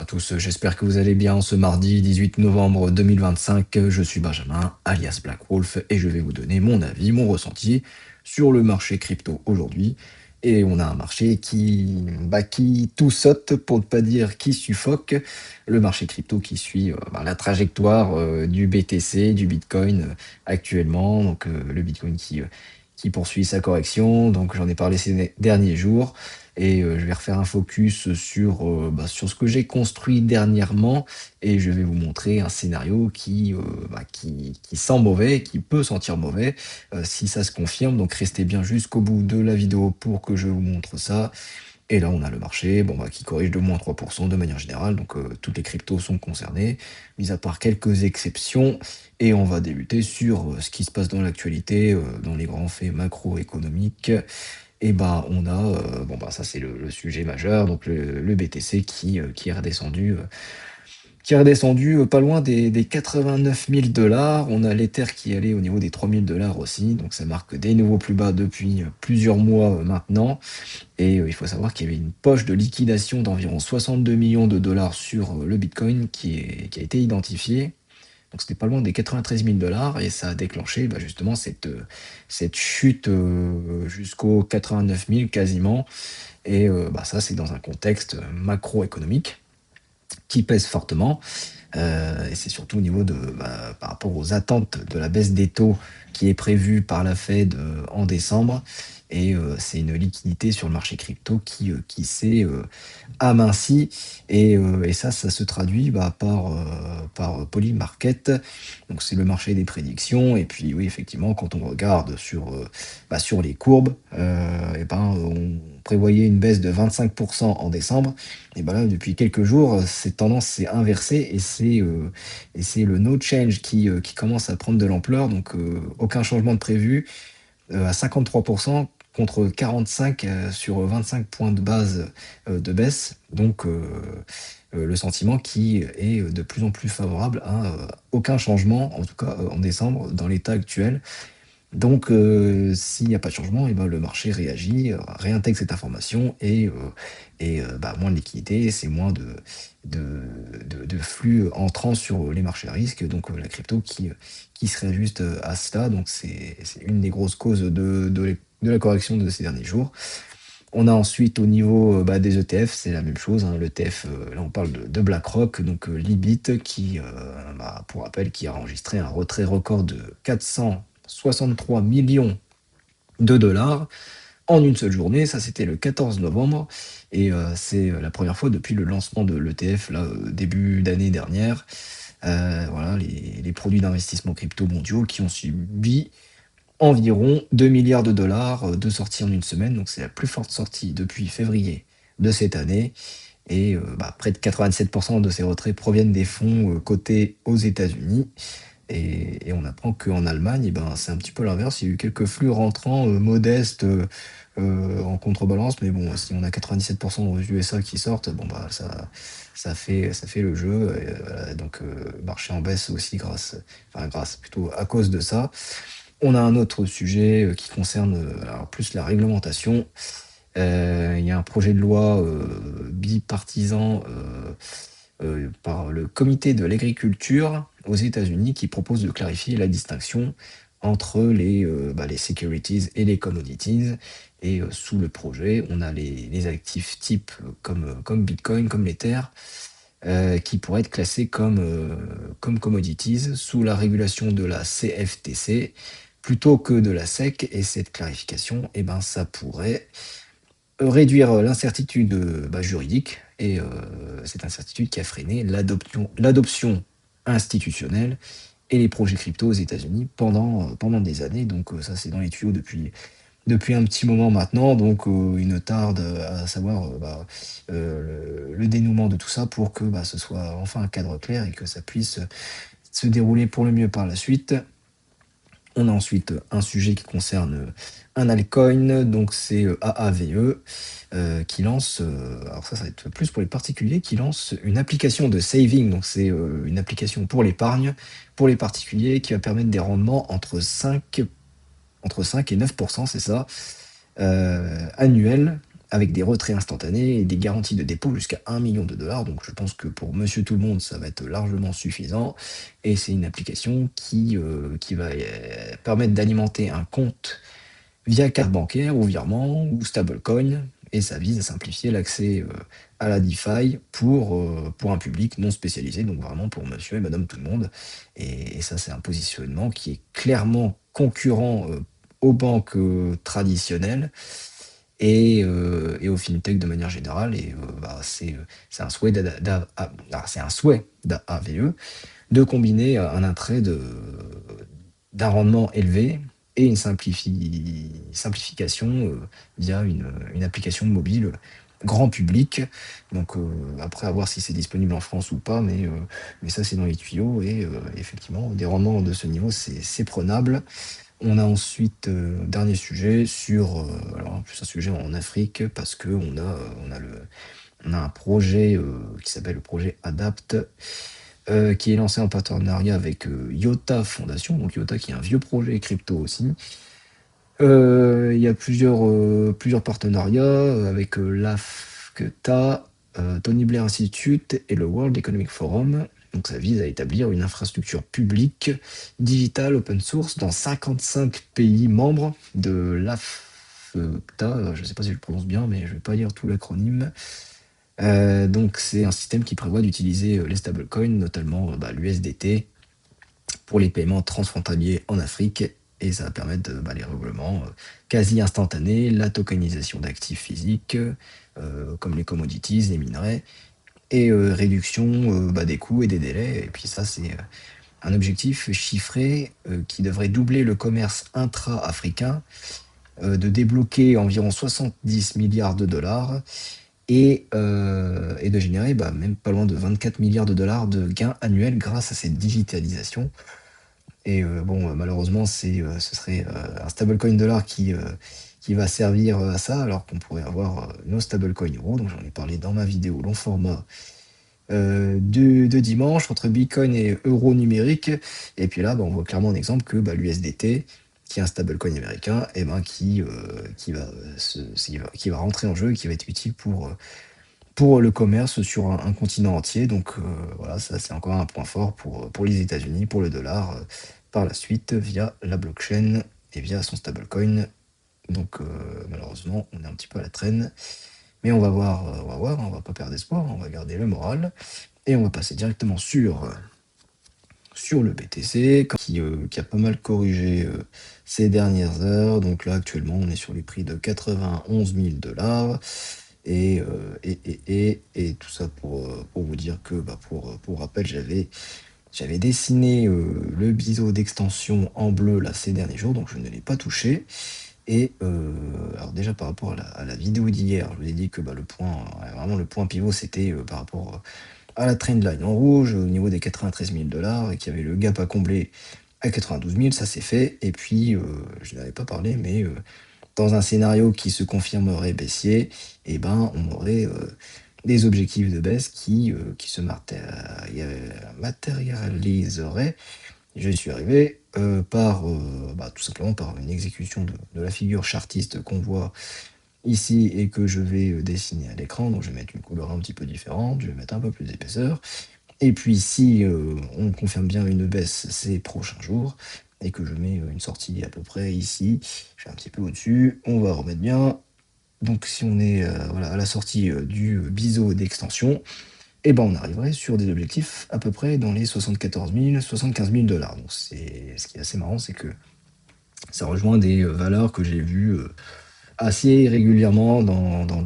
tous, j'espère que vous allez bien ce mardi 18 novembre 2025. Je suis Benjamin, alias Black Wolf, et je vais vous donner mon avis, mon ressenti sur le marché crypto aujourd'hui. Et on a un marché qui tout saute, pour ne pas dire qui suffoque. Le marché crypto qui suit la trajectoire du BTC, du Bitcoin actuellement. Donc le Bitcoin qui poursuit sa correction. Donc j'en ai parlé ces derniers jours. Et je vais refaire un focus sur ce que j'ai construit dernièrement et je vais vous montrer un scénario qui sent mauvais, qui peut sentir mauvais si ça se confirme. Donc restez bien jusqu'au bout de la vidéo pour que je vous montre ça. Et là, on a le marché qui corrige de moins 3% de manière générale. Donc toutes les cryptos sont concernées, mis à part quelques exceptions. Et on va débuter sur ce qui se passe dans l'actualité, dans les grands faits macroéconomiques. Et on a, ça c'est le sujet majeur, donc le BTC qui est redescendu pas loin des 89 000 dollars. On a l'Ether qui est allé au niveau des 3 000 dollars aussi, donc ça marque des nouveaux plus bas depuis plusieurs mois maintenant. Et il faut savoir qu'il y avait une poche de liquidation d'environ 62 millions de dollars sur le Bitcoin qui a été identifiée. Donc c'était pas loin des 93 000 dollars et ça a déclenché justement cette chute jusqu'aux 89 000 quasiment. Et ça, c'est dans un contexte macroéconomique qui pèse fortement. Et c'est surtout au niveau par rapport aux attentes de la baisse des taux qui est prévue par la Fed en décembre. Et c'est une liquidité sur le marché crypto qui s'est aminci. Et ça se traduit par Polymarket. Donc c'est le marché des prédictions. Et puis oui, effectivement, quand on regarde sur les courbes, on prévoyait une baisse de 25% en décembre. Et là, depuis quelques jours, cette tendance s'est inversée et c'est le no change qui commence à prendre de l'ampleur. Donc aucun changement de prévu à 53% contre 45 sur 25 points de base de baisse. Donc le sentiment qui est de plus en plus favorable à aucun changement, en tout cas en décembre, dans l'état actuel. Donc s'il n'y a pas de changement, le marché réagit, réintègre cette information et moins de liquidité, c'est moins de flux entrant sur les marchés à risque. Donc la crypto qui se réajuste à cela. Donc c'est une des grosses causes de la correction de ces derniers jours. On a ensuite au niveau des ETF, c'est la même chose, hein. L'ETF, là on parle de BlackRock, donc Libit, pour rappel, qui a enregistré un retrait record de 463 millions de dollars en une seule journée. Ça, c'était le 14 novembre. Et c'est la première fois depuis le lancement de l'ETF, là, début d'année dernière. Voilà, les produits d'investissement crypto mondiaux qui ont subi environ 2 milliards de dollars de sorties en une semaine. Donc c'est la plus forte sortie depuis février de cette année. Et près de 87% de ces retraits proviennent des fonds cotés aux États-Unis. Et on apprend qu'en Allemagne, c'est un petit peu l'inverse. Il y a eu quelques flux rentrants modestes en contrebalance. Mais bon, si on a 97% aux USA qui sortent, ça fait le jeu. Et, voilà, donc, marché en baisse aussi plutôt à cause de ça. On a un autre sujet qui concerne alors plus la réglementation. Il y a un projet de loi bipartisan par le comité de l'agriculture aux États-Unis qui propose de clarifier la distinction entre les securities et les commodities. Et sous le projet, on a les actifs types comme Bitcoin, comme l'Ether, qui pourraient être classés comme commodities sous la régulation de la CFTC plutôt que de la SEC. Et cette clarification, ça pourrait réduire l'incertitude juridique et cette incertitude qui a freiné l'adoption institutionnelle et les projets crypto aux États-Unis pendant des années. Donc ça, c'est dans les tuyaux depuis un petit moment maintenant. Donc il ne tarde à savoir le dénouement de tout ça pour que ce soit enfin un cadre clair et que ça puisse se dérouler pour le mieux par la suite. On a ensuite un sujet qui concerne un altcoin, donc c'est AAVE qui lance, alors ça va être plus pour les particuliers, qui lance une application de saving, donc c'est une application pour l'épargne, pour les particuliers, qui va permettre des rendements entre 5 et 9%, c'est ça, annuels, avec des retraits instantanés et des garanties de dépôt jusqu'à 1 million de dollars. Donc je pense que pour monsieur tout le monde, ça va être largement suffisant. Et c'est une application qui va permettre d'alimenter un compte via carte bancaire ou virement ou stablecoin. Et ça vise à simplifier l'accès à la DeFi pour un public non spécialisé, donc vraiment pour monsieur et madame tout le monde. Et ça, c'est un positionnement qui est clairement concurrent aux banques traditionnelles et aux fintech de manière générale. Et c'est un souhait c'est un souhait d'AVE de combiner un attrait d'un rendement élevé et une simplification via une application mobile grand public. Donc après, à voir si c'est disponible en France ou pas, mais ça c'est dans les tuyaux et effectivement, des rendements de ce niveau, c'est prenable. On a ensuite, dernier sujet sur, alors plus un sujet en Afrique parce qu'on a, on a un projet qui s'appelle le projet Adapt, qui est lancé en partenariat avec Iota Fondation, donc Iota qui est un vieux projet crypto aussi. Il y a plusieurs partenariats avec l'AFCTA, Tony Blair Institute et le World Economic Forum. Donc ça vise à établir une infrastructure publique, digitale, open source dans 55 pays membres de l'AFCTA. Je ne sais pas si je le prononce bien, mais je ne vais pas lire tout l'acronyme. Donc c'est un système qui prévoit d'utiliser les stablecoins, notamment l'USDT, pour les paiements transfrontaliers en Afrique. Et ça va permettre les reroulements quasi instantanés, la tokenisation d'actifs physiques, comme les commodities, les minerais, et réduction des coûts et des délais. Et puis ça, c'est un objectif chiffré qui devrait doubler le commerce intra-africain, de débloquer environ 70 milliards de dollars et de générer même pas loin de 24 milliards de dollars de gains annuels grâce à cette digitalisation. Et malheureusement, ce serait un stablecoin dollar qui va servir à ça, alors qu'on pourrait avoir nos stablecoins euros. Donc j'en ai parlé dans ma vidéo long format de dimanche entre Bitcoin et euro numérique. Et puis là, on voit clairement un exemple que l'USDT, qui est un stablecoin américain, qui va rentrer en jeu et qui va être utile pour le commerce sur un continent entier. Donc voilà, ça c'est encore un point fort pour les États-Unis, pour le dollar, par la suite via la blockchain et via son stablecoin. Donc malheureusement, on est un petit peu à la traîne. Mais on va pas perdre espoir, on va garder le moral. Et on va passer directement sur le BTC, qui a pas mal corrigé ces dernières heures. Donc là, actuellement, on est sur les prix de 91 000 dollars. Et tout ça pour vous dire que, pour rappel, j'avais dessiné le biseau d'extension en bleu là, ces derniers jours, donc je ne l'ai pas touché. Et alors déjà par rapport à la vidéo d'hier, je vous ai dit que vraiment le point pivot, c'était par rapport à la trendline en rouge au niveau des 93 000 dollars et qu'il y avait le gap à combler à 92 000, ça c'est fait. Et puis, je n'avais pas parlé, mais dans un scénario qui se confirmerait baissier, on aurait des objectifs de baisse qui se matérialiseraient. Je suis arrivé tout simplement par une exécution de la figure chartiste qu'on voit ici et que je vais dessiner à l'écran. Donc je vais mettre une couleur un petit peu différente, je vais mettre un peu plus d'épaisseur. Et puis si on confirme bien une baisse ces prochains jours et que je mets une sortie à peu près ici, je fais un petit peu au-dessus, on va remettre bien. Donc si on est à la sortie du biseau d'extension, on arriverait sur des objectifs à peu près dans les 74 000, 75 000 dollars. Donc ce qui est assez marrant, c'est que ça rejoint des valeurs que j'ai vues assez régulièrement dans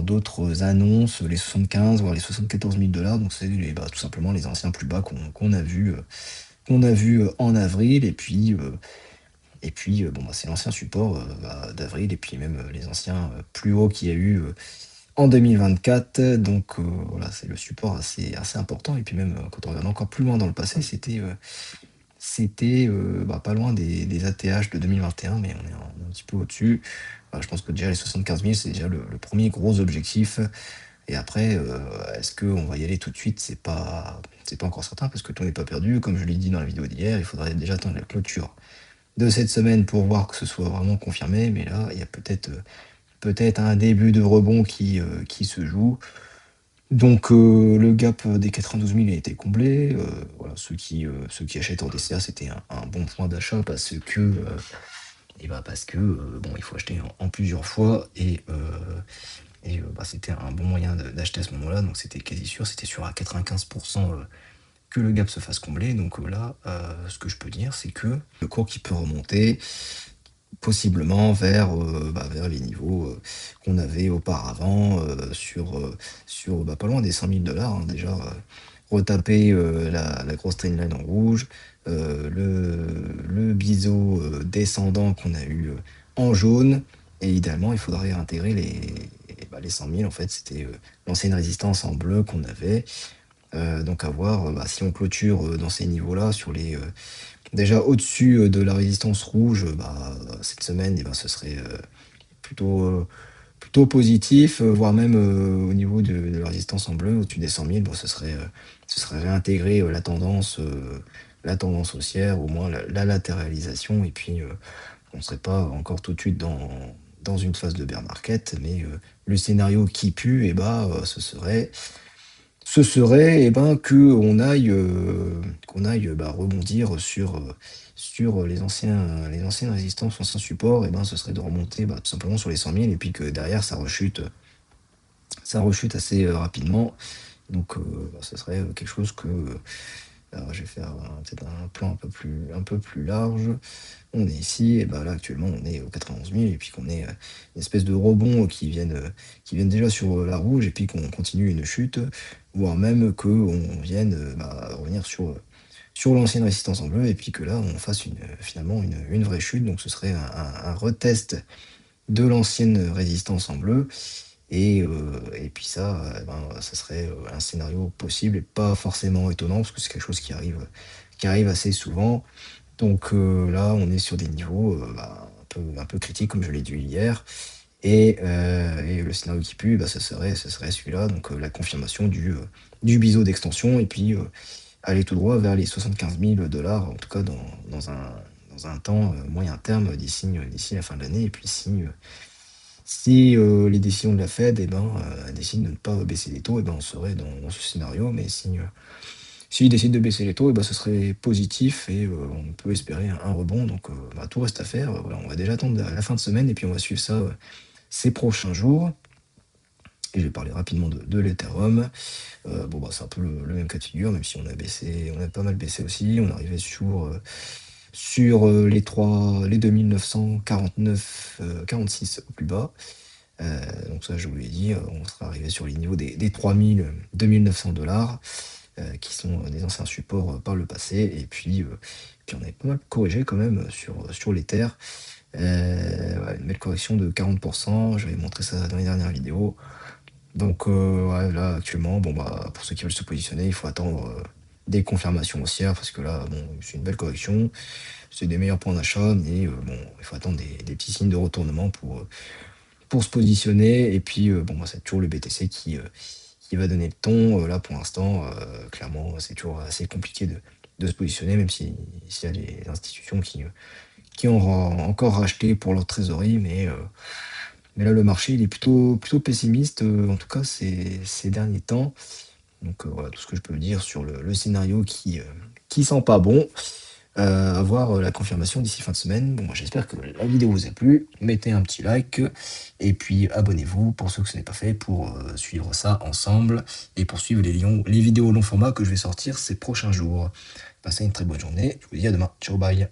d'autres annonces, les 75 voire les 74 000 dollars. Donc c'est tout simplement les anciens plus bas qu'on a vu en avril. C'est l'ancien support d'avril et puis même les anciens plus hauts qu'il y a eu en 2024. Donc voilà, c'est le support assez important. Et puis même quand on regarde encore plus loin dans le passé, c'était pas loin des ATH de 2021, mais on est un petit peu au-dessus. Je pense que déjà les 75 000, c'est déjà le premier gros objectif. Et après, est-ce qu'on va y aller tout de suite? C'est pas encore certain parce que tout n'est pas perdu. Comme je l'ai dit dans la vidéo d'hier, il faudrait déjà attendre la clôture de cette semaine pour voir que ce soit vraiment confirmé. Mais là, il y a peut-être peut-être un début de rebond qui se joue. Donc le gap des 92 000 a été comblé. Voilà, ceux qui achètent en DCA, c'était un bon point d'achat parce que, bon, il faut acheter en plusieurs fois bah, c'était un bon moyen d'acheter à ce moment-là, donc c'était quasi sûr, c'était sûr à 95 que le gap se fasse combler. Donc là, ce que je peux dire, c'est que le cours qui peut remonter possiblement vers les niveaux qu'on avait auparavant sur pas loin des 100 000 dollars, hein, déjà. Retaper la grosse trendline en rouge, le biseau descendant qu'on a eu en jaune, et idéalement, il faudrait intégrer les 100 000. En fait, c'était l'ancienne résistance en bleu qu'on avait. Donc à voir si on clôture dans ces niveaux-là, déjà au-dessus de la résistance rouge, cette semaine, ce serait plutôt, plutôt positif, voire même au niveau de la résistance en bleu, au-dessus des 100 000, ce serait réintégrer la tendance haussière, au moins la latéralisation, et puis on ne serait pas encore tout de suite dans une phase de bear market, mais le scénario qui pue, ce serait qu'on aille rebondir sur les anciennes résistances, anciens supports. Ce serait de remonter tout simplement sur les 100 000, et puis que derrière ça rechute assez rapidement. Donc ce serait quelque chose que... alors je vais faire peut-être un plan un peu plus large. On est ici, et là actuellement on est aux 91 000, et puis qu'on est une espèce de rebond qui viennent déjà sur la rouge, et puis qu'on continue une chute, voire même qu'on vienne revenir sur l'ancienne résistance en bleu, et puis que là on fasse finalement une vraie chute. Donc ce serait un retest de l'ancienne résistance en bleu, et puis ça, ça serait un scénario possible et pas forcément étonnant, parce que c'est quelque chose qui arrive assez souvent. Donc là, on est sur des niveaux un peu critiques, comme je l'ai dit hier. Et le scénario qui pue, ce serait celui-là, donc la confirmation du biseau d'extension, et puis aller tout droit vers les 75 000 dollars, en tout cas dans un temps moyen terme, d'ici la fin de l'année. Et puis si les décisions de la Fed décident de ne pas baisser les taux, on serait dans ce scénario. Mais s'ils décident de baisser les taux, ce serait positif, et on peut espérer un rebond. Donc tout reste à faire. Voilà, on va déjà attendre la fin de semaine, et puis on va suivre ça ces prochains jours. Et je vais parler rapidement de l'Ethereum. C'est un peu le même cas de figure, même si on a pas mal baissé aussi. On arrivait sur les 2949, 46 au plus bas. Donc ça, je vous l'ai dit, on sera arrivé sur les niveaux des 2900 dollars, qui sont des anciens supports par le passé. Et puis on avait pas mal corrigé quand même sur l'Ether. Une belle correction de 40%, j'avais montré ça dans les dernières vidéos. Donc là actuellement, pour ceux qui veulent se positionner, il faut attendre des confirmations haussières, parce que là, c'est une belle correction, c'est des meilleurs points d'achat, mais il faut attendre des petits signes de retournement pour se positionner. Et puis c'est toujours le BTC qui va donner le ton. Là pour l'instant, clairement, c'est toujours assez compliqué de se positionner, même s'il y a des institutions qui ont encore racheté pour leur trésorerie, mais là le marché il est plutôt pessimiste, en tout cas ces derniers temps. Donc voilà tout ce que je peux dire sur le scénario qui sent pas bon. Avoir la confirmation d'ici fin de semaine. Bon, moi j'espère que la vidéo vous a plu. Mettez un petit like, et puis abonnez-vous pour ceux que ce n'est pas fait, pour suivre ça ensemble, et pour suivre les vidéos long format que je vais sortir ces prochains jours. Passez une très bonne journée. Je vous dis à demain. Ciao, bye.